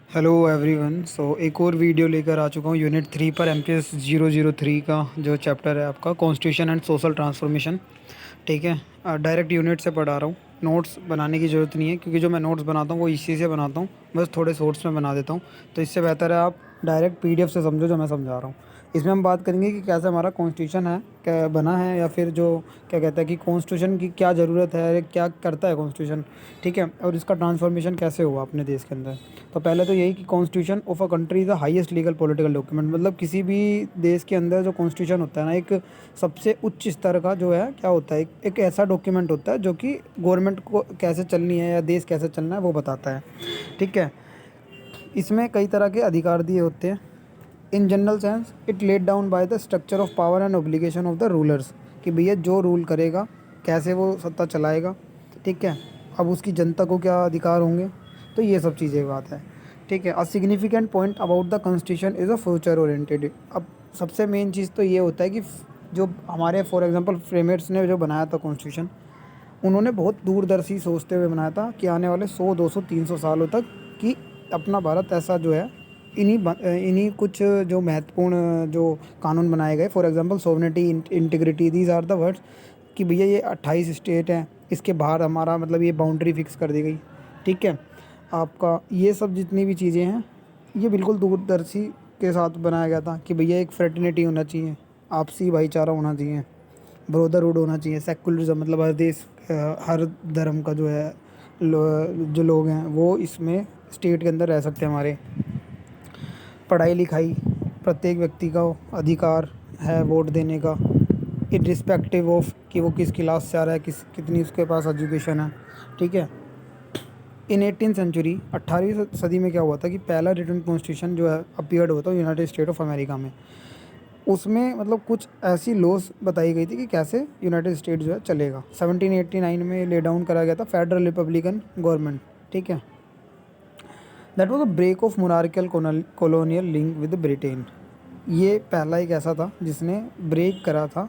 Hello everyone. एक और video लेकर आ चुका हूँ यूनिट 3 पर एमपीएस 003 का जो चैप्टर है आपका कॉन्स्टिट्यूशन एंड सोशल ट्रांसफॉर्मेशन। ठीक है, डायरेक्ट यूनिट से पढ़ा रहा हूँ। नोट्स बनाने की ज़रूरत नहीं है क्योंकि जो मैं नोट्स बनाता हूँ वो इसी से बनाता हूँ, बस थोड़े सोर्स में बना देता हूँ। तो इससे बेहतर है आप डायरेक्ट पीडीएफ से समझो जो मैं समझा रहा हूँ। इसमें हम बात करेंगे कि कैसे हमारा कॉन्स्टिट्यूशन है, क्या बना है, या फिर जो क्या कहता है कि कॉन्स्टिट्यूशन की क्या ज़रूरत है, क्या करता है कॉन्स्टिट्यूशन। ठीक है, और इसका ट्रांसफॉर्मेशन कैसे हुआ अपने देश के अंदर। तो पहले तो यही कि constitution of a country is the highest legal political document. मतलब किसी भी देश के अंदर जो कॉन्स्टिट्यूशन होता है ना, एक सबसे उच्च स्तर का जो है क्या होता है, एक ऐसा डॉक्यूमेंट होता है जो कि गवर्नमेंट को कैसे चलनी है या देश कैसे चलना है वो बताता है। ठीक है, इसमें कई तरह के अधिकार दिए होते हैं। In general sense it laid down by the structure of power and obligation of the rulers, कि भैया जो रूल करेगा कैसे वो सत्ता चलाएगा। ठीक है, अब उसकी जनता को क्या अधिकार होंगे, तो ये सब चीज़ें बात है। ठीक है, a significant point about the constitution is a future oriented. अब सबसे मेन चीज़ तो ये होता है कि जो हमारे फॉर एग्जांपल फ्रेमर्स ने जो बनाया था कॉन्स्टिट्यूशन, उन्होंने बहुत दूरदर्शी सोचते हुए बनाया था कि आने वाले 100 200 300 सालों तक कि अपना भारत ऐसा जो है, इन्हीं कुछ जो महत्वपूर्ण जो कानून बनाए गए, for example sovereignty, integrity, these are the words, कि भैया ये 28 स्टेट हैं, इसके बाहर हमारा मतलब ये बाउंड्री फिक्स कर दी गई। ठीक है, आपका ये सब जितनी भी चीज़ें हैं ये बिल्कुल दूरदर्शी के साथ बनाया गया था कि भैया एक फ्रेटर्निटी होना चाहिए, आपसी भाईचारा होना चाहिए, ब्रदरहुड होना चाहिए, सेकुलरिज्म, मतलब हर देश हर धर्म का जो है जो लोग हैं वो इसमें स्टेट के अंदर रह सकते हैं हमारे। पढ़ाई लिखाई, प्रत्येक व्यक्ति का अधिकार है वोट देने का, इरिस्पेक्टिव ऑफ कि वो किस क्लास से आ रहा है, कितनी उसके पास एजुकेशन है। ठीक है, इन 18th सेंचुरी 18वीं सदी में क्या हुआ था कि पहला रिटन कॉन्स्टिट्यूशन जो है अपीयर्ड हुआ था यूनाइटेड स्टेट ऑफ अमेरिका में। उसमें मतलब कुछ ऐसी लॉज बताई गई थी कि कैसे यूनाइटेड स्टेट जो है चलेगा। 1789 में ले डाउन करा गया था फेडरल रिपब्लिकन गवर्नमेंट। ठीक है, that was a break of monarchial colonial link with Britain. ये पहला एक ऐसा था जिसने ब्रेक करा था।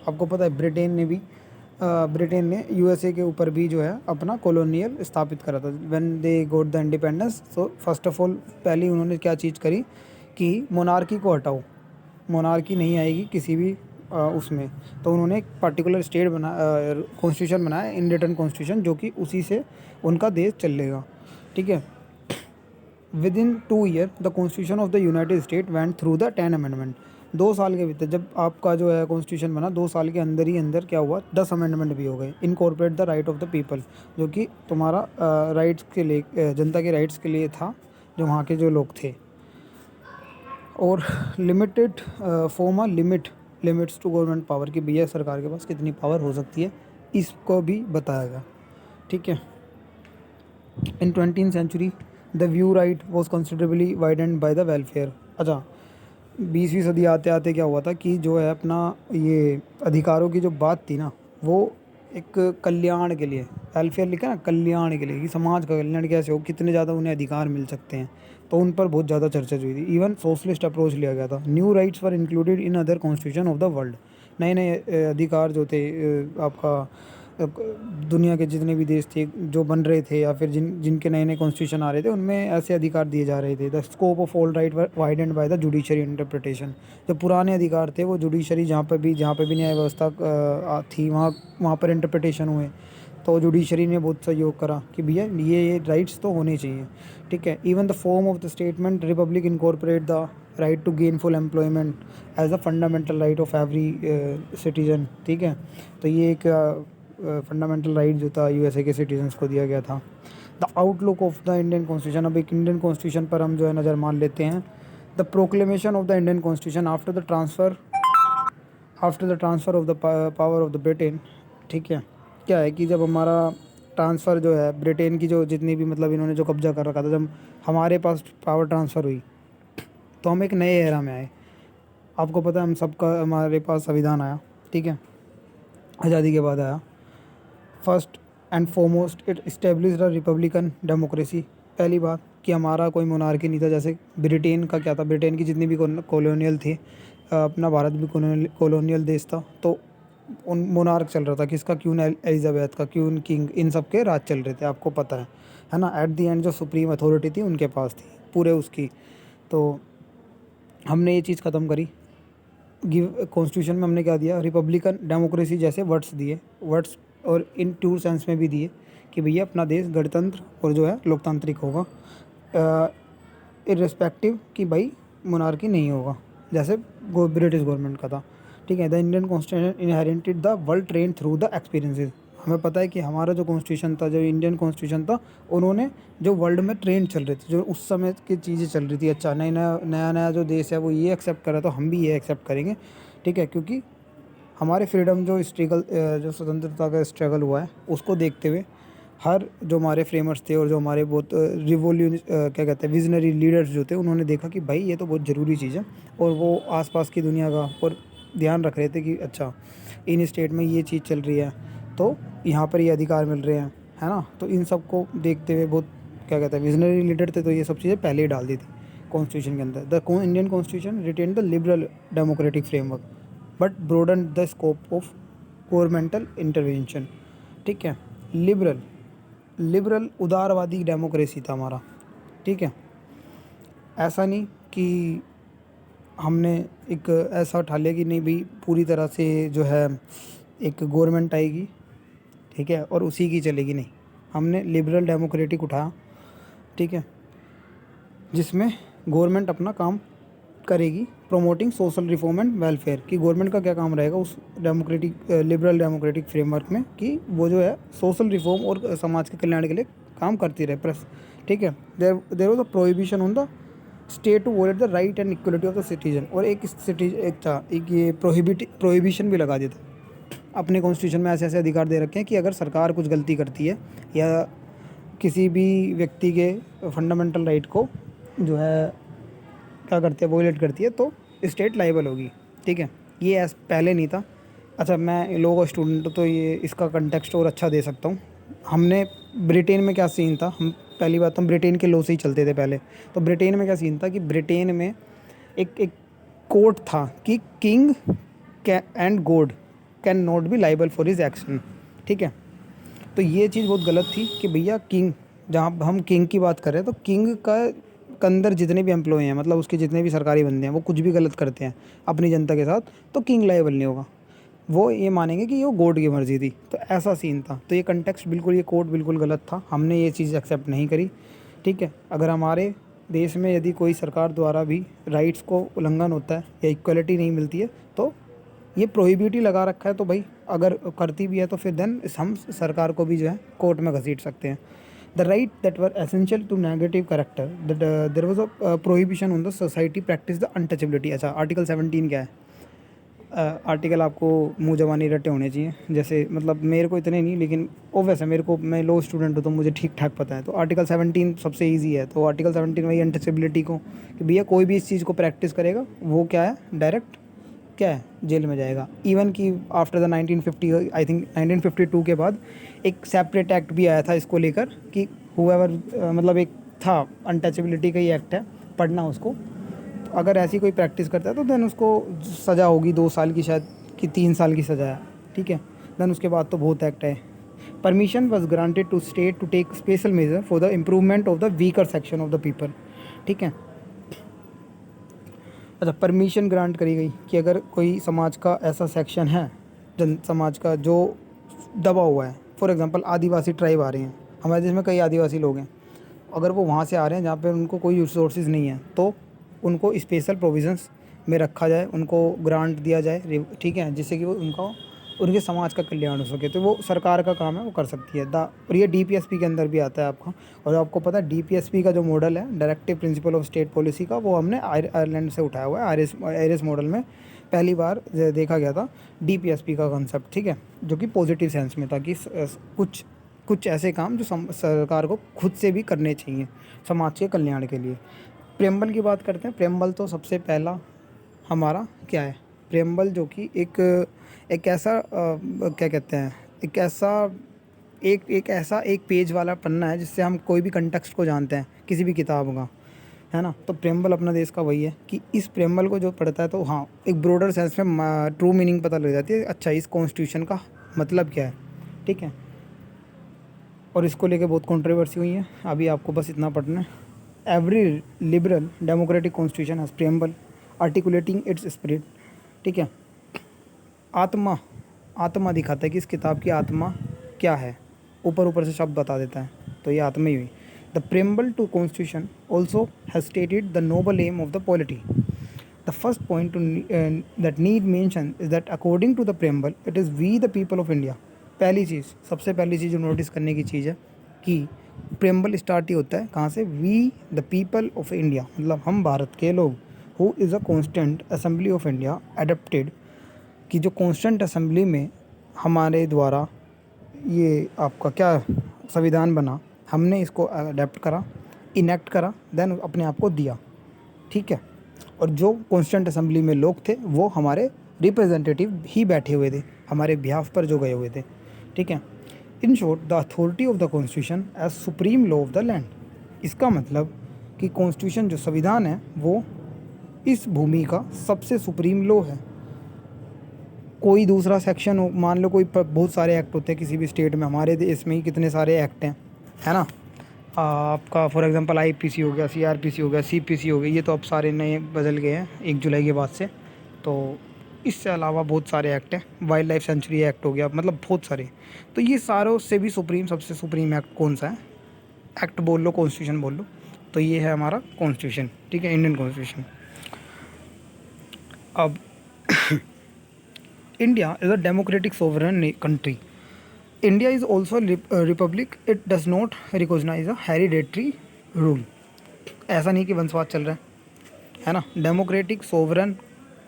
आपको पता है ब्रिटेन ने यूएसए के ऊपर भी जो है अपना कॉलोनियल स्थापित करा था when they got the independence. So first of all पहली उन्होंने क्या चीज़ करी कि मोनार्की को हटाओ, मोनार्की नहीं आएगी किसी भी उसमें। तो उन्होंने एक पर्टिकुलर स्टेट बना कॉन्स्टिट्यूशन बनाया, इन रिटर्न कॉन्स्टिट्यूशन, जो कि उसी से उनका देश चलेगा। ठीक है, with in 2 year the constitution of the United state went through the 10 amendment. 2 साल के भीतर जब आपका जो है कॉन्स्टिट्यूशन बना, 2 साल के अंदर ही अंदर क्या हुआ, 10 अमेंडमेंट भी हो गए। Incorporate the right of the people, जो कि तुम्हारा राइट्स के लिए जनता के राइट्स के लिए था, जो वहाँ के जो लोग थे। और limited form limits to government power, की भैया सरकार के पास कितनी पावर हो सकती है, इसको भी बताया गया। ठीक है, in 20th century the view right was considerably widened by the welfare. अच्छा, 20वीं सदी आते आते क्या हुआ था कि जो है अपना ये अधिकारों की जो बात थी ना, वो एक कल्याण के लिए, वेलफेयर लिखा ना, कल्याण के लिए, कि समाज का कल्याण कैसे हो, कितने ज़्यादा उन्हें अधिकार मिल सकते हैं। तो उन पर बहुत ज़्यादा चर्चा हुई थी। इवन सोशलिस्ट अप्रोच लिया गया था। New rights were included in other constitution of the world. नए नए अधिकार जो थे आपका दुनिया के जितने भी देश थे जो बन रहे थे, या फिर जिनके नए नए कॉन्स्टिट्यूशन आ रहे थे, उनमें ऐसे अधिकार दिए जा रहे थे। The scope of all right widened by the judiciary interpretation. जो पुराने अधिकार थे वो जुडिशरी जहाँ पे भी न्याय व्यवस्था थी, वहाँ वहाँ पर इंटरप्रिटेशन हुए। तो जुडिशरी ने बहुत सहयोग करा कि भैया ये राइट्स तो होने चाहिए। ठीक है, even the form of the statement republic incorporate the right to gainful employment as a fundamental right of every citizen. ठीक है, तो ये एक फंडामेंटल राइट जो था यूएसए के सिटीजन्स को दिया गया था। The outlook of the Indian constitution, अब एक इंडियन कॉन्स्टिट्यूशन पर हम जो है नज़र मार लेते हैं। The proclamation of the Indian constitution after the transfer of the power of the Britain. ठीक है, क्या है कि जब हमारा ट्रांसफ़र जो है ब्रिटेन की, जो जितनी भी मतलब इन्होंने जो कब्जा कर रखा था, जब हमारे पास पावर ट्रांसफ़र हुई तो हम एक नए एरा में आए। आपको पता है हम सबका हमारे पास संविधान आया। ठीक है, आज़ादी के बाद आया। First and foremost it established a Republican democracy. पहली बात कि हमारा कोई मोनार्की नहीं था, जैसे ब्रिटेन का क्या था, ब्रिटेन की जितनी भी कॉलोनियल थी, अपना भारत भी कॉलोनियल देश था। तो उन मोनार्क चल रहा था किसका, क्वीन एलिजाबेथ का, क्वीन किंग, इन सब के राज चल रहे थे, आपको पता है ना। एट द एंड जो सुप्रीम अथॉरिटी थी उनके पास थी। पूरे उसकी। तो हमने ये चीज़ ख़त्म करी। गिव कॉन्स्टिट्यूशन में हमने क्या दिया, रिपब्लिकन डेमोक्रेसी जैसे वर्ड्स दिए, वर्ड्स और इन टू सेंस में भी दिए कि भैया अपना देश गणतंत्र और जो है लोकतांत्रिक होगा, इर्रेस्पेक्टिव कि भाई मोनार्की नहीं होगा, जैसे ब्रिटिश गवर्नमेंट का था। ठीक है। The Indian constitution inherited the world train through the experiences. हमें पता है कि हमारा जो कॉन्स्टिट्यूशन था, जो इंडियन कॉन्स्टिट्यूशन था, उन्होंने जो वर्ल्ड में ट्रेंड चल रही थी, जो उस समय की चीज़ें चल रही थी, अच्छा नया नया जो देश है वो ये एक्सेप्ट कर रहा है, तो हम भी ये एक्सेप्ट करेंगे। ठीक है। क्योंकि हमारे फ्रीडम जो स्ट्रगल, जो स्वतंत्रता का स्ट्रगल हुआ है, उसको देखते हुए हर जो हमारे फ्रेमर्स थे और जो हमारे बहुत क्या कहते हैं विजनरी लीडर्स जो थे, उन्होंने देखा कि भाई ये तो बहुत ज़रूरी चीज़ है, और वो आसपास की दुनिया का और ध्यान रख रहे थे कि अच्छा इन स्टेट में ये चीज़ चल रही है, तो यहाँ पर ये अधिकार मिल रहे हैं, है ना। तो इन सब को देखते हुए बहुत क्या कहते हैं विजनरी लीडर थे, तो ये सब चीज़ें पहले ही डाल दी थी कॉन्स्टिट्यूशन के अंदर। The Indian constitution retain the liberal democratic framework but broaden the scope of governmental intervention. ठीक है। लिबरल लिबरल उदारवादी डेमोक्रेसी था हमारा। ठीक है। ऐसा नहीं कि हमने एक ऐसा उठा लिया कि नहीं भाई पूरी तरह से जो है एक गवर्नमेंट आएगी, ठीक है, और उसी की चलेगी, नहीं। हमने लिबरल डेमोक्रेटिक उठाया। ठीक है। जिसमें गवर्नमेंट अपना काम करेगी, promoting social reform and welfare, कि गवर्नमेंट का क्या काम रहेगा उस डेमोक्रेटिक लिबरल डेमोक्रेटिक फ्रेमवर्क में, कि वो जो है सोशल रिफॉर्म और समाज के कल्याण के लिए काम करती रहे प्रेस। ठीक है। There was a prohibition on the state to violate the right and equality of the citizen, और एक ये प्रोहिबिशन भी लगा दिया था अपने कॉन्स्टिट्यूशन में। ऐसे ऐसे अधिकार दे रखे हैं कि अगर सरकार कुछ गलती करती है या किसी भी व्यक्ति के फंडामेंटल राइट को जो है क्या करती है वोलेट करती है, तो स्टेट लाइबल होगी। ठीक है। ये पहले नहीं था। अच्छा, मैं लॉ का स्टूडेंट हूँ तो ये इसका कंटेक्स्ट और अच्छा दे सकता हूँ। हमने ब्रिटेन में क्या सीन था, हम पहली बात तो हम ब्रिटेन के लॉ से ही चलते थे पहले। तो ब्रिटेन में क्या सीन था कि ब्रिटेन में एक कोर्ट था कि king and God can not be liable for his action. ठीक है। तो ये चीज़ बहुत गलत थी कि भैया किंग, जहाँ हम किंग की बात कर रहे हैं, तो किंग का अंदर जितने भी एम्प्लॉय हैं, मतलब उसके जितने भी सरकारी बंदे हैं, वो कुछ भी गलत करते हैं अपनी जनता के साथ, तो किंग लायबल नहीं होगा। वो ये मानेंगे कि ये गॉड की मर्ज़ी थी। तो ऐसा सीन था। तो ये कंटेक्स्ट बिल्कुल, ये कोर्ट बिल्कुल गलत था, हमने ये चीज़ एक्सेप्ट नहीं करी। ठीक है। अगर हमारे देश में यदि कोई सरकार द्वारा भी राइट्स को उल्लंघन होता है या इक्वलिटी नहीं मिलती है, तो ये प्रोहिबिट ही लगा रखा है। तो भाई अगर करती भी है तो फिर देन हम सरकार को भी जो है कोर्ट में घसीट सकते हैं। The right that were essential to negative character, that there was a prohibition on the society practice the untouchability. अच्छा, आर्टिकल 17 क्या है? आर्टिकल आपको मुँह ज़बानी रटे होने चाहिए, जैसे मतलब मेरे को इतने नहीं, लेकिन वो वैसे मेरे को, मैं लॉ स्टूडेंट हूँ तो मुझे ठीक ठाक पता है। तो आर्टिकल 17 सबसे ईजी है। तो आर्टिकल 17 वही अनटचेबिलिटी को, कि भैया कोई भी इस चीज़ को प्रैक्टिस करेगा वो क्या है, डायरेक्ट क्या है, जेल में जाएगा। इवन कि आफ्टर द 1950, आई थिंक 1952 के बाद एक सेपरेट एक्ट भी आया था इसको लेकर कि हुएवर, मतलब एक था अनटचेबिलिटी का ही एक्ट है, पढ़ना उसको। तो अगर ऐसी कोई प्रैक्टिस करता है तो देन उसको सज़ा होगी 2 साल की, शायद कि 3 साल की सज़ा है। ठीक है। देन उसके बाद तो बहुत एक्ट है। Permission was granted to state to take special measure for the improvement of the weaker section of the people. ठीक है। अच्छा, परमिशन ग्रांट करी गई कि अगर कोई समाज का ऐसा सेक्शन है, जन समाज का जो दबा हुआ है, फॉर एग्जांपल आदिवासी ट्राइब आ रहे हैं हमारे देश में, कई आदिवासी लोग हैं, अगर वो वहाँ से आ रहे हैं जहाँ पे उनको कोई रिसोर्सेज नहीं है, तो उनको स्पेशल प्रोविजंस में रखा जाए, उनको ग्रांट दिया जाए। ठीक है। जिससे कि वो उनके समाज का कल्याण हो सके। तो वो सरकार का काम है, वो कर सकती है। और ये डीपीएसपी के अंदर भी आता है आपका। और आपको पता है डीपीएसपी का जो मॉडल है, directive principle of state policy का, वो हमने आयरलैंड से उठाया हुआ है। आईरिस मॉडल में पहली बार देखा गया था डीपीएसपी का कॉन्सेप्ट। ठीक है। जो कि पॉजिटिव सेंस में था कि कुछ ऐसे काम जो सरकार को खुद से भी करने चाहिए समाज के कल्याण के लिए। प्रेम्बल की बात करते हैं। प्रेम्बल तो सबसे पहला हमारा क्या है, प्रेम्बल जो कि एक ऐसा क्या कहते हैं, एक पेज वाला पन्ना है जिससे हम कोई भी कंटेक्स्ट को जानते हैं किसी भी किताब का, है ना। तो प्रेम्बल अपना देश का वही है कि इस प्रेम्बल को जो पढ़ता है तो हाँ, एक ब्रॉडर सेंस में ट्रू मीनिंग पता लग जाती है, अच्छा इस कॉन्स्टिट्यूशन का मतलब क्या है। ठीक है। और इसको लेके बहुत कंट्रोवर्सी हुई है। अभी आपको बस इतना पढ़ना है। Every liberal democratic constitution has preamble articulating it's spirit. ठीक है, आत्मा, आत्मा दिखाता है कि इस किताब की आत्मा क्या है, ऊपर ऊपर से शब्द बता देता है, तो ये आत्मा ही हुई। The preamble to constitution also has stated the noble aim of the polity. The first point to that need mention is that according to the preamble it is we the people of India. पहली चीज़, सबसे पहली चीज़ जो notice करने की चीज़ है कि preamble start ही होता है कहाँ से, we the people of India, मतलब हम भारत के लोग, who is a constant assembly of India adapted, कि जो कॉन्स्टेंट असेंबली में हमारे द्वारा ये आपका क्या संविधान बना, हमने इसको अडेप्ट करा, इनेक्ट करा, देन अपने आप को दिया। ठीक है, और जो कॉन्स्टेंट असेंबली में लोग थे वो हमारे रिप्रेजेंटेटिव ही बैठे हुए थे, हमारे बिहाफ पर जो गए हुए थे। ठीक है, in short the authority of the constitution as supreme law of the land. इसका मतलब कि कॉन्स्टिट्यूशन जो संविधान है वो इस भूमि का सबसे सुप्रीम लॉ है। कोई दूसरा सेक्शन हो, मान लो कोई बहुत सारे एक्ट होते हैं किसी भी स्टेट में, हमारे देश में ही कितने सारे एक्ट हैं, है ना। आपका फॉर एग्जांपल आईपीसी हो गया, सीआरपीसी हो गया, सीपीसी हो गया, ये तो अब सारे नए बदल गए हैं 1 जुलाई के बाद से। तो इससे अलावा बहुत सारे एक्ट हैं, वाइल्ड लाइफ सेंचुरी एक्ट हो गया, मतलब बहुत सारे। तो ये सारों से भी सुप्रीम, सबसे सुप्रीम एक्ट कौन सा है, एक्ट बोल लो, कॉन्स्टिट्यूशन बोल लो, तो ये है हमारा कॉन्स्टिट्यूशन। ठीक है, इंडियन कॉन्स्टिट्यूशन। अब India is a democratic sovereign country. India is also republic, it does not recognize a hereditary rule. ऐसा नहीं कि वंशवाद चल रहा है ना। डेमोक्रेटिक सोवरेन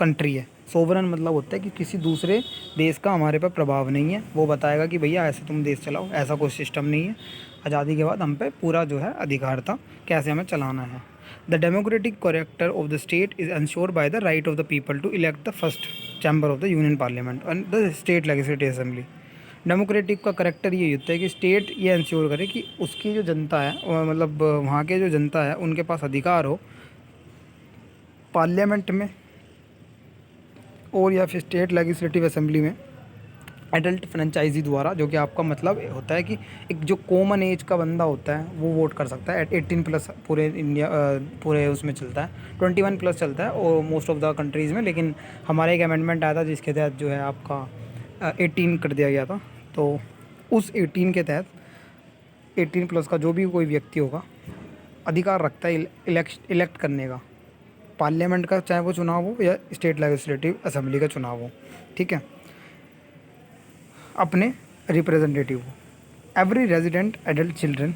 कंट्री है, सोवरेन मतलब होता है कि किसी दूसरे देश का हमारे पर प्रभाव नहीं है, वो बताएगा कि भैया ऐसे तुम देश चलाओ, ऐसा कोई सिस्टम नहीं है। आज़ादी के बाद हम पे पूरा जो है अधिकार था कैसे हमें चलाना है। The democratic character of the state is ensured by the right of the people to elect the first chamber of the union parliament and the state legislative assembly. Democratic का करेक्टर ये होता है कि स्टेट ये ensure करे कि उसकी जो जनता है, मतलब वहाँ के जो जनता है, उनके पास अधिकार हो पार्लियामेंट में और या फिर स्टेट लेजिस्लेटिव असेंबली में एडल्ट फ्रेंचाइजी द्वारा, जो कि आपका मतलब होता है कि एक जो कॉमन एज का बंदा होता है वो वोट कर सकता है। 18+ पूरे इंडिया, पूरे उसमें चलता है, 21+ चलता है और मोस्ट ऑफ द कंट्रीज़ में, लेकिन हमारा एक अमेंडमेंट आया था जिसके तहत जो है आपका 18 कर दिया गया था। तो उस 18 के तहत 18+ का जो भी कोई व्यक्ति होगा अधिकार रखता है इलेक्ट करने का, पार्लियामेंट का, चाहे वो चुनाव हो या स्टेट लेजिस्लेटिव असेंबली का चुनाव हो। ठीक है, अपने रिप्रेजेंटेटिव को। Every resident adult children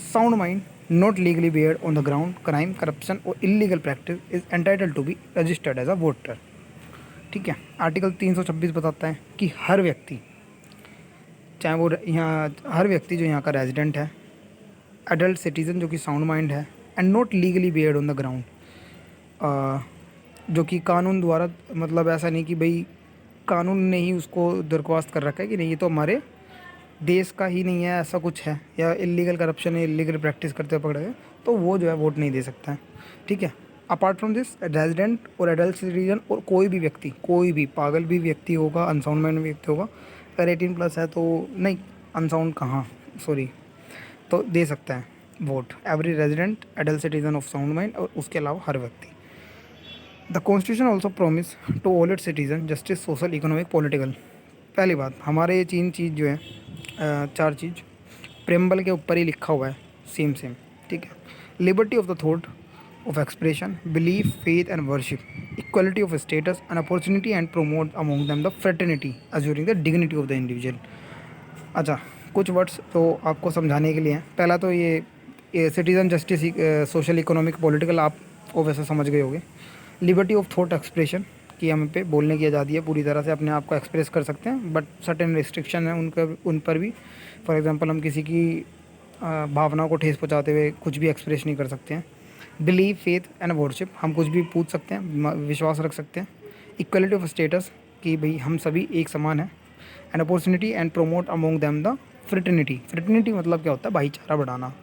sound mind not legally barred on the ground crime corruption और illegal practice is entitle to be registered as a voter. ठीक है, आर्टिकल 326 बताता है कि हर व्यक्ति, चाहे वो यहाँ हर व्यक्ति जो यहाँ का रेजिडेंट है, एडल्ट सिटीज़न जो कि साउंड माइंड है, and not legally barred on the ground, जो कि कानून द्वारा, मतलब ऐसा नहीं कि भाई कानून ने ही उसको दरख्वास्त कर रखा है कि नहीं ये तो हमारे देश का ही नहीं है, ऐसा कुछ है, या इलीगल करप्शन या इलीगल प्रैक्टिस करते हुए पकड़े गए, तो वो जो है वोट नहीं दे सकता है। ठीक है, अपार्ट फ्रॉम दिस रेजिडेंट और एडल्ट सिटीजन और कोई भी व्यक्ति, कोई भी पागल भी व्यक्ति होगा, अनसाउंड माइंड व्यक्ति होगा, अगर 18+ है तो नहीं, अनसाउंड कहाँ, सॉरी, तो दे सकता है vote. Every resident adult citizen of sound mind, और उसके अलावा हर व्यक्ति। The constitution also promise to all its citizen justice, social, economic, political. पहली बात, हमारे ये 3 चीज़ जो है, 4 चीज़ प्रेम्बल के ऊपर ही लिखा हुआ है, सेम सेम। ठीक है, liberty of the thought of expression, belief, faith and worship, equality of status and opportunity and promote among them the fraternity assuring the dignity of the individual. अच्छा, कुछ वर्ड्स तो आपको समझाने के लिए हैं। पहला तो ये citizen justice, social, economic, political, आप वो वैसे समझ गए होंगे। लिबर्टी ऑफ थॉट एक्सप्रेशन, कि हम पे बोलने की आज़ादी है, पूरी तरह से अपने आप को एक्सप्रेस कर सकते हैं, बट सर्टेन रिस्ट्रिक्शन है उन पर भी। फॉर एग्जांपल हम किसी की भावना को ठेस पहुंचाते हुए कुछ भी एक्सप्रेस नहीं कर सकते हैं। बिलीव, फेथ एंड वर्शिप, हम कुछ भी पूछ सकते हैं, विश्वास रख सकते हैं। इक्वलिटी ऑफ स्टेटस, कि भाई हम सभी एक समान हैं। And opportunity and promote among them the fraternity. Fraternity मतलब क्या होता है, भाईचारा बढ़ाना।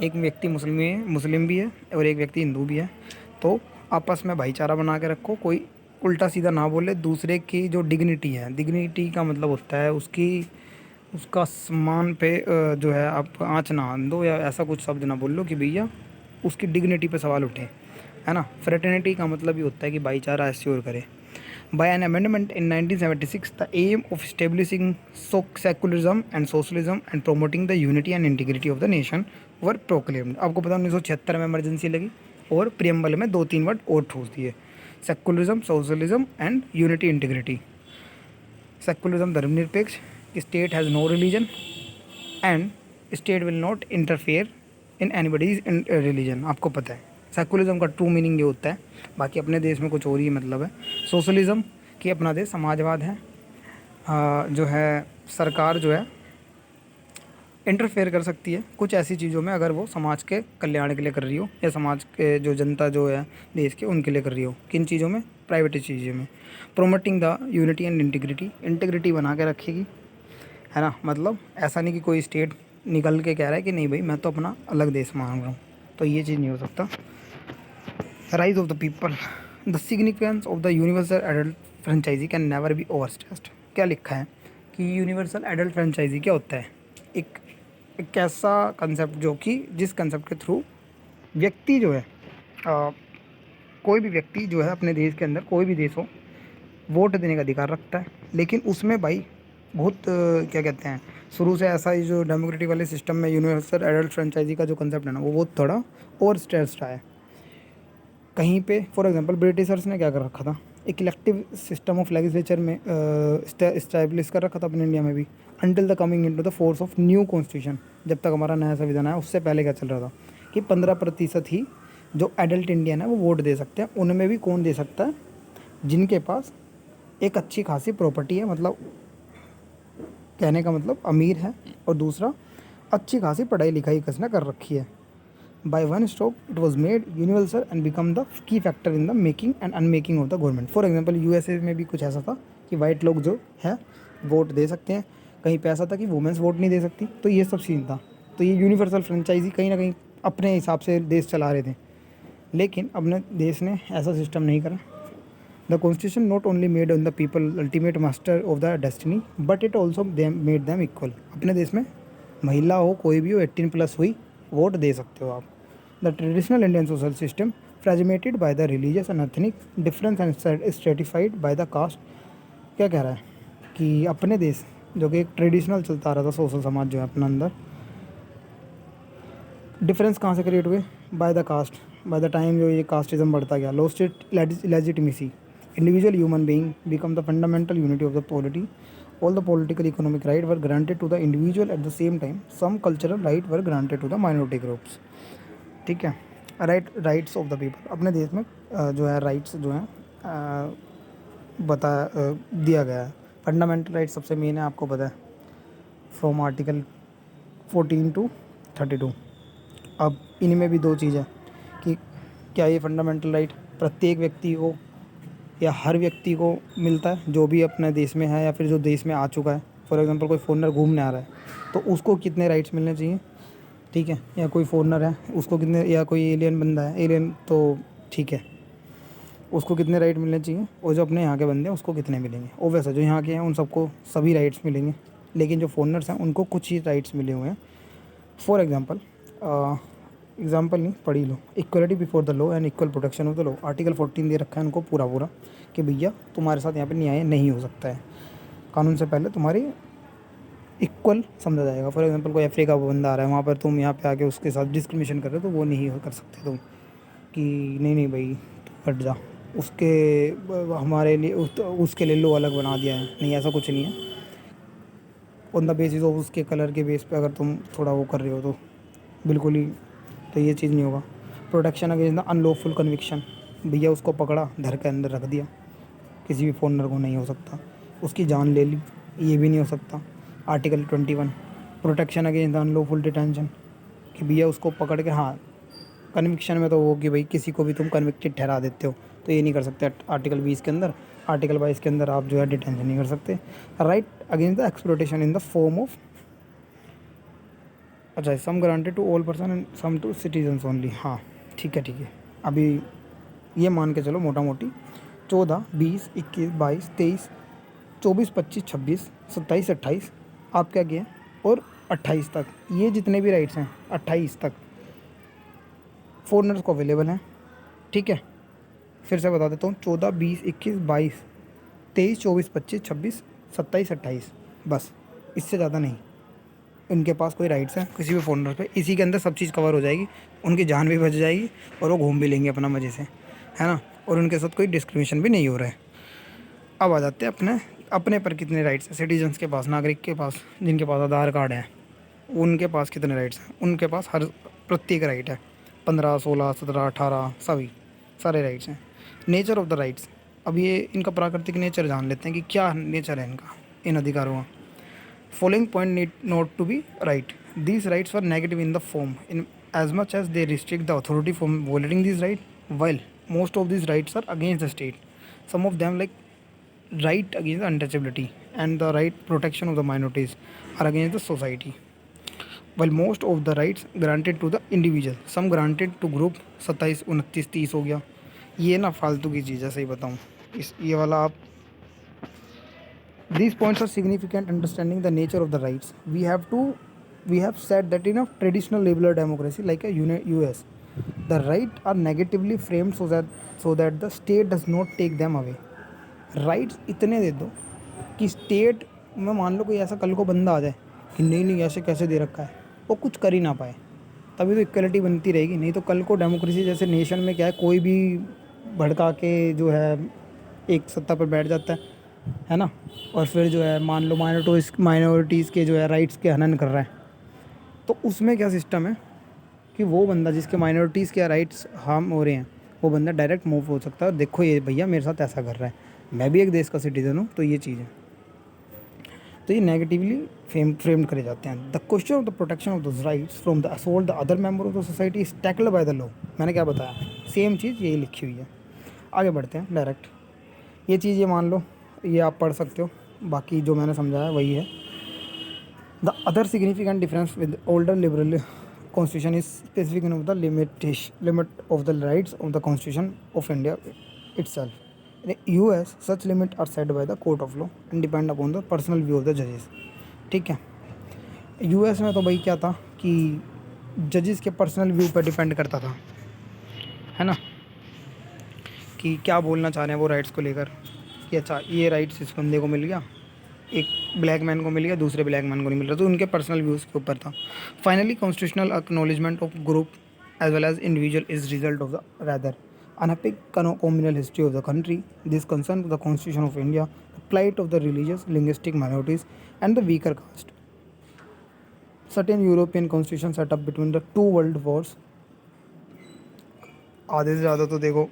एक व्यक्ति मुस्लिम भी है और एक व्यक्ति हिंदू भी है, तो आपस में भाईचारा बना के रखो, कोई उल्टा सीधा ना बोले। दूसरे की जो डिग्निटी है, डिग्निटी का मतलब होता है उसका सम्मान पे जो है आप आँच ना आन दो, या ऐसा कुछ शब्द ना बोल लो कि भैया उसकी डिग्निटी पे सवाल उठे, है ना। फ्रेटर्निटी का मतलब ये होता है कि भाईचारा एश्योर करे। By an amendment in 1976 the aim of establishing secularism and socialism and promoting the unity and integrity of the nation were proclaimed. आपको पता है 1976 में इमरजेंसी लगी और प्रियम्बल में 2-3 वर्ड और ठोस दिए, secularism, socialism and unity integrity. Secularism धर्मनिरपेक्ष, state has no religion and state will not interfere in anybody's religion. आपको पता है सेकुलरिज्म का ट्रू मीनिंग ये होता है, बाकी अपने देश में कुछ और ही मतलब है। सोशलिज्म कि अपना देश समाजवाद है, जो है सरकार जो है इंटरफेयर कर सकती है कुछ ऐसी चीज़ों में अगर वो समाज के कल्याण के लिए कर रही हो या समाज के जो जनता जो है देश के उनके लिए कर रही हो। किन चीज़ों में? प्राइवेट चीज़ों में। Promoting the unity and integrity, integrity बना के रखेगी, है ना। मतलब ऐसा नहीं कि कोई स्टेट निकल के कह रहा है कि नहीं भाई मैं तो अपना अलग देश मान रहा हूँ, तो ये चीज़ नहीं हो सकता। Rise of the people, the significance of the universal adult franchise can never be overstressed. क्या लिखा है कि यूनिवर्सल एडल्ट फ्रेंचाइजी क्या होता है? एक ऐसा कंसेप्ट जो कि जिस कंसेप्ट के थ्रू व्यक्ति जो है कोई भी व्यक्ति जो है अपने देश के अंदर कोई भी देश हो वोट देने का अधिकार रखता है। लेकिन उसमें भाई बहुत क्या कहते हैं, शुरू से ऐसा ही जो डेमोक्रेटिक वाले सिस्टम में यूनिवर्सल एडल्ट फ्रेंचाइजी का जो कंसेप्ट है ना वो बहुत थोड़ा ओवर स्ट्रेस्ड है कहीं पे। फॉर एग्जांपल ब्रिटिशर्स ने क्या कर रखा था, एक इलेक्टिव सिस्टम ऑफ लेजिस्लेचर में इस्टेब्लिश कर रखा था अपने इंडिया में भी, until the coming into the force of new constitution. जब तक हमारा नया संविधान आया उससे पहले क्या चल रहा था कि 15% ही जो एडल्ट इंडियन है वो वोट दे सकते हैं। उनमें भी कौन दे सकता है? जिनके पास एक अच्छी खासी प्रॉपर्टी है, मतलब कहने का मतलब अमीर है, और दूसरा अच्छी खासी पढ़ाई लिखाई किसने कर रखी है। By one stroke it was made universal and become the key factor in the making and unmaking of the government. For example USA में भी कुछ ऐसा था कि वाइट लोग जो है वोट दे सकते हैं, कहीं पे ऐसा था कि वुमेंस वोट नहीं दे सकती, तो ये सब सीन था। तो ये यूनिवर्सल फ्रेंचाइजी कहीं ना कहीं अपने हिसाब से देश चला रहे थे, लेकिन अपने देश ने ऐसा सिस्टम नहीं करा। The constitution not only made on the people ultimate master of the destiny but it also made them equal. अपने देश में महिला हो कोई भी हो 18+ हुई वोट दे सकते हो आप। The traditional Indian social system, fragmented by the religious and ethnic difference and stratified by the caste। क्या कह रहा है कि अपने देश जो कि एक ट्रेडिशनल चलता आ रहा था सोशल समाज जो है अपना अंदर, डिफरेंस कहाँ से क्रिएट हुए? By the caste. By the time जो ये कास्टिज्म बढ़ता गया, lost it legitimacy, individual human being become the fundamental unity of the polity. All the political economic rights were granted to the individual at the same time. Some cultural rights were granted to the minority groups। ठीक है। Rights of the people, अपने देश में जो है rights जो है दिया गया है। फंडामेंटल राइट सबसे मेन है, आपको पता है, फ्रॉम आर्टिकल 14 to 32। अब इनमें भी दो चीज़ है कि क्या ये फंडामेंटल राइट प्रत्येक व्यक्ति को या हर व्यक्ति को मिलता है जो भी अपने देश में है या फिर जो देश में आ चुका है। फॉर एग्जांपल कोई फॉरेनर घूमने आ रहा है तो उसको कितने राइट्स मिलने चाहिए, ठीक है, या कोई फॉरेनर है उसको कितने, या कोई एलियन बंदा है, एलियन तो ठीक है, उसको कितने राइट मिलने चाहिए, और जो अपने यहाँ के बंदे हैं उसको कितने मिलेंगे। और वैसे जो यहाँ के हैं उन सबको सभी राइट्स मिलेंगे, लेकिन जो फॉरेनर्स हैं उनको कुछ ही राइट्स मिले हुए हैं। फॉर एग्जांपल एग्जाम्पल नहीं पढ़ी लो, equality before the law and equal protection of the law. Article 14 दे रखा है उनको पूरा पूरा कि भैया तुम्हारे साथ यहाँ पे न्याय नहीं हो सकता है, कानून से पहले तुम्हारी इक्वल समझा जाएगा। फॉर एग्जांपल कोई अफ्रीका का बंदा आ रहा है वहाँ पर तुम यहाँ पे आके उसके साथ डिस्क्रिमिनेशन कर रहे हो तो वो नहीं कर सकते तुम कि नहीं भाई तू हट जा, उसके हमारे लिए उसके लिए लो अलग बना दिया है, नहीं ऐसा कुछ नहीं है। ऑन द बेसिस ऑफ उसके कलर के बेस पे अगर तुम थोड़ा वो कर रहे हो तो बिल्कुल ही, तो ये चीज़ नहीं होगा। Protection against the unlawful conviction, भैया उसको पकड़ा घर के अंदर रख दिया, किसी भी फॉरेनर को नहीं हो सकता। उसकी जान ले ली, ये भी नहीं हो सकता। Article 21 protection against the unlawful detention, कि भैया उसको पकड़ के, हाँ कन्विक्शन में तो वो कि भाई किसी को भी तुम कन्विक्टेड ठहरा देते हो तो ये नहीं कर सकते आर्टिकल 20 के अंदर। आर्टिकल 22 के अंदर आप जो है डिटेंशन नहीं कर सकते। Right against the exploitation in the form of, अच्छा some granted to all person and some to citizens only. हाँ ठीक है। अभी ये मान के चलो मोटा मोटी 14, 20, 21, 22, 23, 24, 25, 26, 27, 28 आप क्या किए, और 28 तक, ये जितने भी राइट्स हैं 28 तक फॉरेनर्स को अवेलेबल हैं, ठीक है। फिर से बता देता हूँ, 14, 20, 21, 22, 23, 24, 25, 26, 27, 28, बस, इससे ज़्यादा नहीं। इनके पास कोई राइट्स हैं किसी भी फॉरेनर पे, इसी के अंदर सब चीज़ कवर हो जाएगी, उनकी जान भी बच जाएगी और वो घूम भी लेंगे अपना मज़े से, है ना। और उनके साथ कोई डिस्क्रिमिनेशन भी नहीं हो रहा है। अब आ जाते हैं अपने अपने पर कितने राइट्स हैं सिटीजन्स के पास, नागरिक के पास, जिनके पास आधार कार्ड है, उनके पास कितने राइट्स हैं। उनके पास हर प्रत्येक राइट है, 15, 16, 17, 18, सभी सारे राइट्स हैं। नेचर ऑफ द राइट्स, अब ये इनका प्राकृतिक नेचर जान लेते हैं कि क्या नेचर है इनका, इन अधिकारों का। Following point need not to be right, these rights are negative in the form in as much as they restrict the authority from violating this right, while most of these rights are against the state, some of them like right against the untouchability and the right protection of the minorities are against the society, while most of the rights granted to the individual, some granted to group। 27, 29, 30 हो गया। ये ना फालतू की चीज़ है, सही बताऊँ, इस ये वाला आप, these points are significant understanding the nature of the rights we have said that in a traditional liberal democracy like a US, the right are negatively framed so that the state does not take them away। Rights इतने दे दो कि state में मान लो कोई ऐसा कल को बंदा आ जाए कि नहीं नहीं ऐसे कैसे दे रखा है, वो कुछ कर ही ना पाए, तभी तो इक्वलिटी बनती रहेगी। नहीं तो कल को डेमोक्रेसी जैसे नेशन में क्या है, कोई भी भड़का के जो है एक सत्ता पर बैठ जाता है ना, और फिर जो है मान लो माइनॉरिटीज़ के जो है राइट्स के हनन कर रहा है, तो उसमें क्या सिस्टम है कि वो बंदा जिसके माइनॉरिटीज़ के राइट्स हार्म हो रहे हैं, वो बंदा डायरेक्ट मूव हो सकता है, और देखो ये भैया मेरे साथ ऐसा कर रहा है, मैं भी एक देश का सिटीज़न हूँ, तो ये चीज़ है। तो ये नेगेटिवली फ्रेम्ड करे जाते हैं। The question of the protection of those rights from the assault the other member of the society is tackled by the law. मैंने क्या बताया, सेम चीज़ यही लिखी हुई है। आगे बढ़ते हैं डायरेक्ट, ये चीज़ ये मान लो, ये आप पढ़ सकते हो, बाकी जो मैंने समझाया वही है। The other significant difference with older liberal constitution is specific of the limit of the rights of the constitution of India itself। In the US, such limits are set by the court of law and depend upon the personal view of the judges। ठीक है, US में तो भाई क्या था कि जजेस के पर्सनल व्यू पर डिपेंड करता था, है ना, कि क्या बोलना चाह रहे हैं वो राइट्स को लेकर, कि अच्छा ये राइट्स इस बंदे को मिल गया, एक ब्लैक मैन को मिल गया, दूसरे ब्लैक मैन को नहीं मिल रहा, तो उनके पर्सनल व्यूज़ के ऊपर था। Finally constitutional acknowledgement of group as well as individual is result of the rather unepic communal history of the country। This concerns the Constitution of India, the plight of the religious, linguistic minorities, and the weaker caste। Certain European constitutions set up between the two world wars। आधे से ज़्यादा तो देखो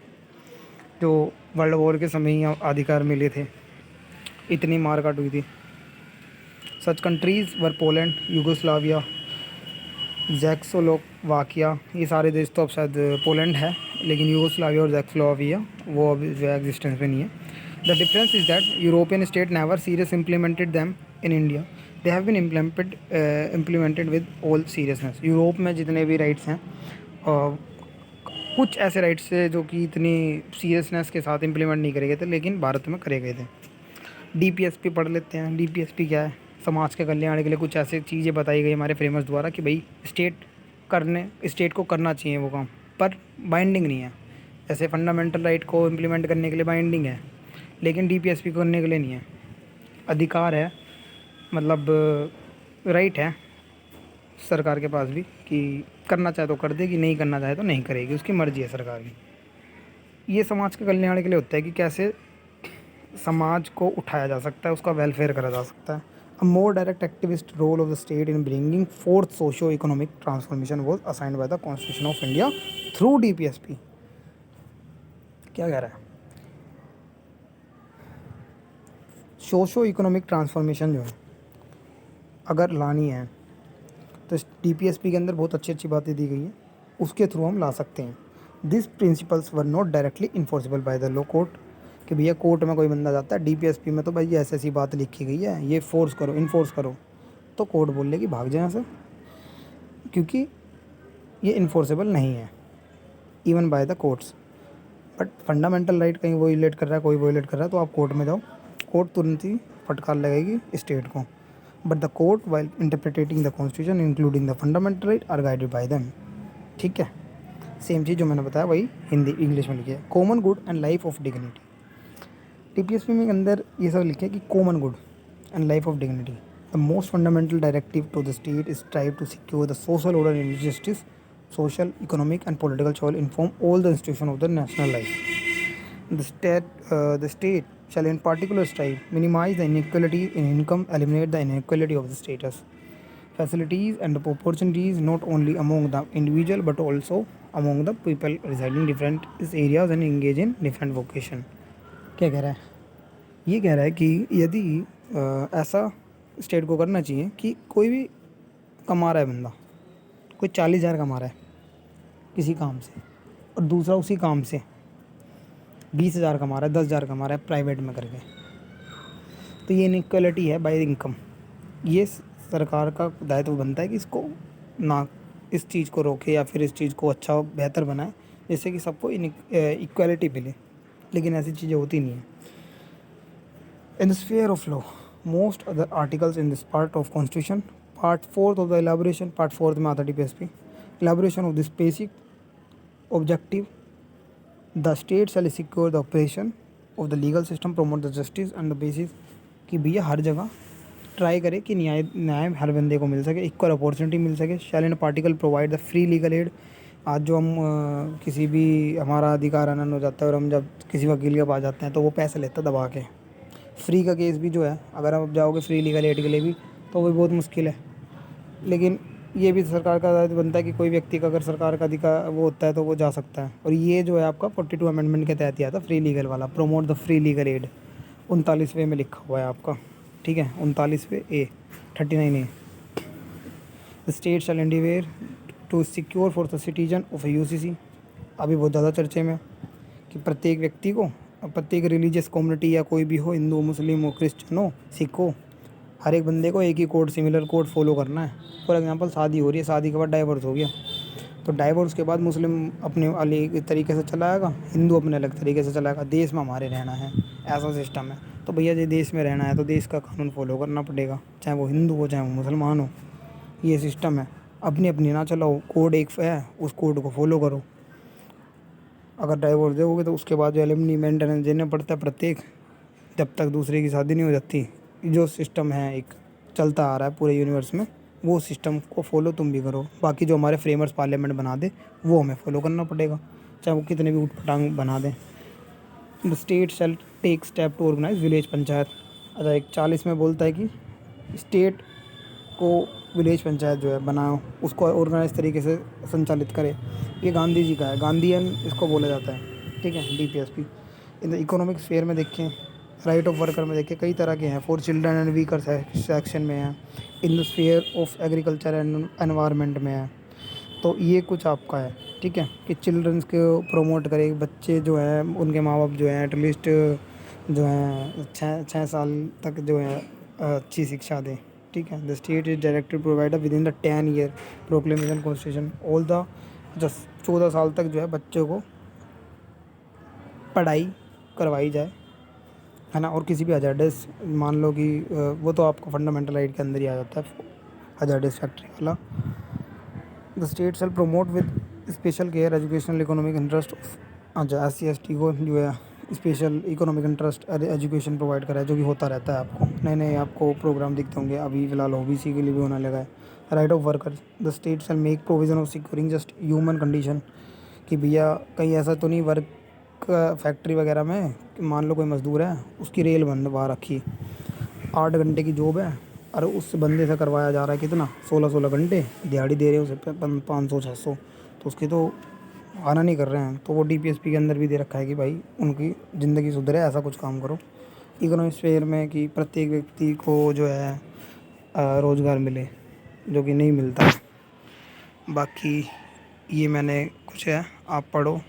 जो world war के समय ही अधिकार मिले थे, इतनी मार काट हुई थी। सच कंट्रीज़ वर पोलैंड, यूगोस्लाविया, जैक्सोलोवाकिया, ये सारे देश तो अब शायद पोलैंड है, लेकिन यूगोस्लाविया और जैक्सोलोवाकिया वो अभी जो एग्जिस्टेंस में नहीं है। The difference is that European state never serious implemented them in India, they have been implemented with all seriousness. Europe में जितने भी राइट्स हैं, कुछ ऐसे राइट्स थे जो कि इतनी सीरियसनेस के साथ इम्प्लीमेंट नहीं करे गए थे, लेकिन भारत में करे गए थे। DPSP पढ़ लेते हैं। DPSP क्या है, समाज के कल्याण के लिए कुछ ऐसी चीज़ें बताई गई हमारे फ्रेमर्स द्वारा कि भाई स्टेट को करना चाहिए वो काम, पर बाइंडिंग नहीं है। जैसे फंडामेंटल राइट को इम्प्लीमेंट करने के लिए बाइंडिंग है, लेकिन DPSP को करने के लिए नहीं है। अधिकार है, मतलब राइट है सरकार के पास भी कि करना चाहे तो कर देगी, नहीं करना चाहे तो नहीं करेगी, उसकी मर्ज़ी है सरकार की। ये समाज के कल्याण के लिए होता है कि कैसे समाज को उठाया जा सकता है, उसका वेलफेयर करा जा सकता है। A more direct activist role of the state in bringing forth socio-economic transformation was assigned by the Constitution of India through DPSP। क्या कह रहा है, सोशो इकोनॉमिक ट्रांसफॉर्मेशन जो है अगर लानी है तो DPSP के अंदर बहुत अच्छी अच्छी बातें दी गई हैं, उसके थ्रू हम ला सकते हैं। This principles were not directly enforceable by the law court, कि भैया कोर्ट में कोई बंदा जाता है DPSP में तो भाई ऐसी ऐसी बात लिखी गई है, ये फोर्स करो, इन्फोर्स करो, तो कोर्ट बोल लेगी भाग जाए यहाँ से, क्योंकि ये इन्फोर्सेबल नहीं है even by the courts. But fundamental right कहीं वोलेट कर रहा है, कोई वोलेट कर रहा है, तो आप कोर्ट में जाओ, कोर्ट तुरंत ही फटकार लगेगी स्टेट को। But the court while interpreting the constitution including the fundamental right are guided by them. ठीक है, सेम चीज़ जो मैंने बताया वही हिंदी इंग्लिश में लिखी है। Common good and life of dignity. DPSP में अंदर ये सब लिखे कि common good and life of dignity the most fundamental directive to the state is strive to secure the social order and justice social, economic, and political shall inform all the institutions of the national life. The state shall in particular strive minimize the inequality in income, eliminate the inequality of the status, facilities and the opportunities not only among the individual but also among the people residing in different areas and engage in different vocation. क्या कह रहा है? ये कह रहा है कि यदि ऐसा स्टेट को करना चाहिए कि कोई भी कमा रहा है बंदा, कोई 40,000 कमा रहा है किसी काम से और दूसरा उसी काम से 20,000 कमा रहा है, 10,000 कमा रहा है प्राइवेट में करके, तो ये इनइक्वालिटी है बाय इनकम। ये सरकार का दायित्व बनता है कि इसको ना इस चीज़ को रोके या फिर इस चीज़ को अच्छा बेहतर बनाए जिससे कि सबको इक्वालिटी मिले, लेकिन ऐसी चीज़ें होती नहीं है। In the sphere of law most other articles in this part of constitution part 4 of the elaboration, part 4 में आता है टीपीएसपी, elaboration of this basic objective, the state shall secure the operation of the legal system, promote the justice and the basis कि भैया हर जगह try करे कि न्याय हर बंदे को मिल सके, इक्वल अपॉर्चुनिटी मिल सके। Shall in particle provide the free legal aid. आज जो हम किसी भी हमारा अधिकार हनन हो जाता है और हम जब किसी वकील के पास जाते हैं तो वो पैसे लेता है दबा के। फ्री का केस भी जो है अगर आप जाओगे फ्री लीगल एड के लिए भी तो वो भी बहुत मुश्किल है, लेकिन ये भी सरकार का दायित्व बनता है कि कोई व्यक्ति का अगर सरकार का अधिकार वो होता है तो वो जा सकता है। और ये जो है आपका 42 अमेंडमेंट के तहत ही आता फ्री लीगल वाला, promote the free legal aid, 39वें में लिखा हुआ है आपका, ठीक है, 39वें A 39A। The state shall endeavour to secure for the citizen of UCC. अभी बहुत ज़्यादा चर्चे में कि प्रत्येक व्यक्ति को, प्रत्येक रिलीजियस कम्युनिटी या कोई भी हो, हिंदू मुस्लिम हो क्रिश्चियन हो सिख हो, हर एक बंदे को एक ही कोड, सिमिलर कोड फॉलो करना है। फॉर एग्जांपल शादी हो रही है, शादी के बाद डाइवोर्स हो गया तो डाइवोर्स के बाद मुस्लिम अपने अलग तरीके से चलाएगा, हिंदू अपने अलग तरीके से चलाएगा। देश में हमारे रहना है, ऐसा सिस्टम है। तो भैया ये देश में रहना है तो देश का कानून फॉलो करना पड़ेगा, चाहे वो हिंदू हो चाहे वो मुसलमान हो। ये सिस्टम है, अपनी अपनी ना चलाओ, कोड एक है उस कोड को फॉलो करो। अगर डाइवोर्स दोगे तो उसके बाद जो एलिमनी मेंटेनेंस देना पड़ता है प्रत्येक, जब तक दूसरे की शादी नहीं हो जाती। जो सिस्टम है एक चलता आ रहा है पूरे यूनिवर्स में, वो सिस्टम को फॉलो तुम भी करो। बाकी जो हमारे फ्रेमर्स पार्लियामेंट बना दे वो हमें फॉलो करना पड़ेगा, चाहे वो कितने भी उठपटांग बना दें। The state shall take step to organize village panchayat. अच्छा, 41 में बोलता है कि स्टेट को विलेज पंचायत जो है बनाओ, उसको ऑर्गेनाइज तरीके से संचालित करे। ये गांधी जी का है, गांधीयन इसको बोला जाता है, ठीक है, DPSP. In the economic sphere में देखें, राइट ऑफ वर्कर में देखिए कई तरह के हैं। For children and weaker section में है, in the sphere of agriculture and environment में है। तो ये कुछ आपका है, ठीक है, कि चिल्ड्रंस को प्रमोट करे, बच्चे जो हैं उनके माँ बाप जो हैं एटलीस्ट जो हैं 6 साल तक जो है अच्छी शिक्षा दें, ठीक है। The state is directed provider with in the 10 year proclamation constitution all the 14 साल तक जो है बच्चों को पढ़ाई करवाई जाए, है ना। और किसी भी हजार्डस, मान लो कि वो तो आपको फंडामेंटल राइट के अंदर ही आ जाता है, हजार्डस फैक्ट्री वाला। The state shell promote with special care educational economic interest of, अच्छा SC ST को जो है special economic interest education provide करा है, जो कि होता रहता है। आपको नए नए आपको प्रोग्राम दिखते होंगे, अभी फ़िलहाल OBC के लिए भी होने लगा है। Right of worker, the state shell make provision of securing just human condition, कि भैया कहीं ऐसा तो नहीं वर्क फैक्ट्री वगैरह में मान लो कोई मज़दूर है, उसकी रेल बंधवा रखी, 8 घंटे की जॉब है और उस बंदे से करवाया जा रहा है कितना 16 घंटे, दिहाड़ी दे रहे हैं उसे 500-600, तो उसकी तो आना नहीं कर रहे हैं। तो वो डीपीएसपी के अंदर भी दे रखा है कि भाई उनकी ज़िंदगी सुधरे, ऐसा कुछ काम करो। इकोनॉमिक स्फीयर में कि प्रत्येक व्यक्ति को जो है रोज़गार मिले, जो कि नहीं मिलता। बाकी ये मैंने कुछ है, आप पढ़ो,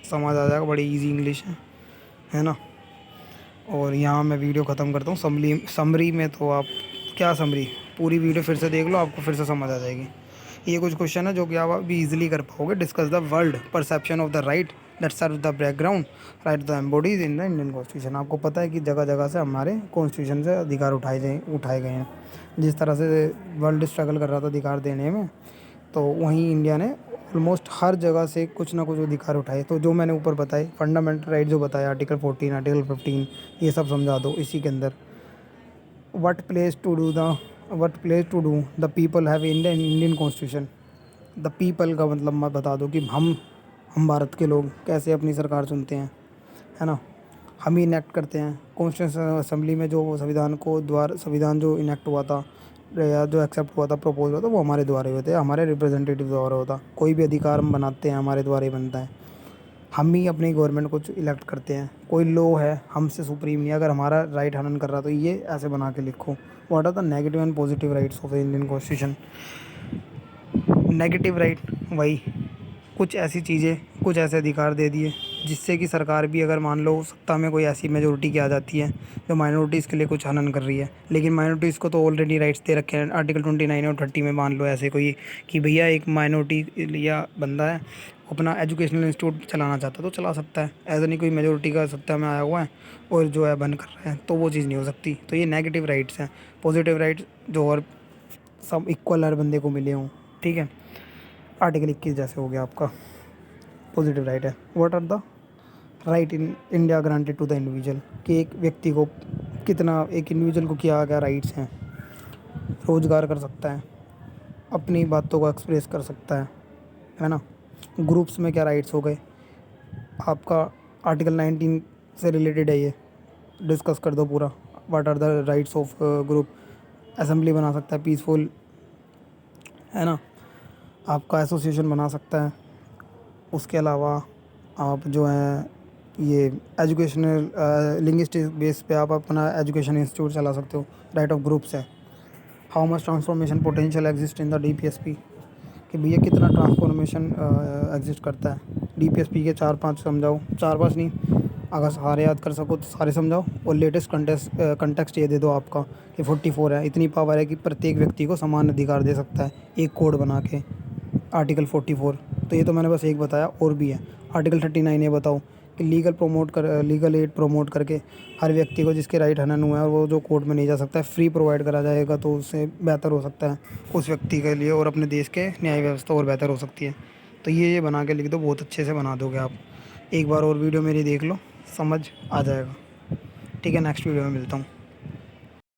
समझ आ जाएगा, बड़ी इजी इंग्लिश है ना। और यहाँ मैं वीडियो ख़त्म करता हूँ। समरी में तो आप क्या समरी, पूरी वीडियो फिर से देख लो, आपको फिर से समझ आ जाएगी। ये कुछ क्वेश्चन है जो कि आप अभी इजीली कर पाओगे। Discuss the world perception of the right that serve the background right the embodies in the Indian constitution. आपको पता है कि जगह जगह से हमारे कॉन्स्टिट्यूशन से अधिकार उठाए गए हैं। जिस तरह से वर्ल्ड स्ट्रगल कर रहा था अधिकार देने में, तो वहीं इंडिया ने ऑलमोस्ट हर जगह से कुछ ना कुछ अधिकार उठाए। तो जो मैंने ऊपर बताए फंडामेंटल राइट जो बताया, आर्टिकल 14, आर्टिकल 15, ये सब समझा दो इसी के अंदर। What place to do the people have Indian constitution. The people का मतलब मैं बता दूँ कि हम भारत के लोग कैसे अपनी सरकार चुनते हैं, है ना। हम ही इनेक्ट करते हैं कॉन्स्टिट्यूशन असेंबली में। जो संविधान जो इनेक्ट हुआ था या जो एक्सेप्ट हुआ था, प्रपोज हुआ था, वो हमारे द्वारा ही होते हैं, हमारे रिप्रेजेंटेटिव द्वारा होता। कोई भी अधिकार हम बनाते हैं हमारे द्वारा ही बनता है। हम ही अपनी गवर्नमेंट को इलेक्ट करते हैं। कोई लॉ है हमसे सुप्रीम नहीं। अगर हमारा राइट हनन कर रहा तो ये ऐसे बना के लिखो, what are the negative and positive rights of the Indian constitution. Negative right वही कुछ ऐसी चीज़ें, कुछ ऐसे अधिकार दे दिए जिससे कि सरकार भी अगर मान लो सत्ता में कोई ऐसी मेजोरिटी की आ जाती है जो माइनॉरिटीज़ के लिए कुछ हनन कर रही है, लेकिन माइनॉरिटीज़ को तो ऑलरेडी राइट्स दे रखे हैं आर्टिकल 29 और 30 में। मान लो ऐसे कोई कि भैया एक माइनॉरिटी या बंदा है, वो अपना एजुकेशनल इंस्टीट्यूट चलाना चाहता है तो चला सकता है। ऐसा नहीं कोई मेजोरिटी का सत्ता में आया हुआ है और जो है बंद कर रहे हैं, तो वो चीज़ नहीं हो सकती। तो ये नेगेटिव राइट्स हैं। पॉजिटिव राइट्स जो और सब इक्वल हर बंदे को मिले हों, ठीक है। आर्टिकल 21 जैसे हो गया आपका पॉजिटिव राइट है। What are the right in India granted to the individual, कि एक व्यक्ति को एक इंडिविजुअल को क्या क्या राइट्स हैं। रोज़गार कर सकता है, अपनी बातों को एक्सप्रेस कर सकता है ना। ग्रुप्स में क्या राइट्स हो गए आपका, आर्टिकल 19 से रिलेटेड है ये, डिस्कस कर दो पूरा। What are the rights of group. Assembly बना सकता है पीसफुल, है ना। आपका एसोसिएशन बना सकता है। उसके अलावा आप जो हैं ये एजुकेशनल लिंग्विस्टिक बेस पे आप अपना एजुकेशन इंस्टीट्यूट चला सकते हो। राइट ऑफ ग्रुप्स है। How much transformation potential exist in the DPSP, कि भैया कितना ट्रांसफॉर्मेशन एग्जिस्ट करता है। डीपीएसपी के 4-5 समझाओ, 4-5 नहीं, अगर सारे याद कर सको तो सारे समझाओ। और लेटेस्ट कंटेक्स्ट ये दे दो आपका कि 44 है, इतनी पावर है कि प्रत्येक व्यक्ति को समान अधिकार दे सकता है, एक कोड बना के, आर्टिकल 44। तो ये तो मैंने बस एक बताया, और भी है। आर्टिकल 39 ये बताओ कि लीगल एड प्रमोट करके हर व्यक्ति को जिसके राइट हनन हुए हैं और वो जो कोर्ट में नहीं जा सकता है, फ्री प्रोवाइड करा जाएगा, तो उससे बेहतर हो सकता है उस व्यक्ति के लिए, और अपने देश के न्याय व्यवस्था और बेहतर हो सकती है। तो ये बना के लिख दो, बहुत अच्छे से बना दोगे आप। एक बार और वीडियो मेरी देख लो, समझ आ जाएगा। ठीक है, नेक्स्ट वीडियो में मिलता हूँ।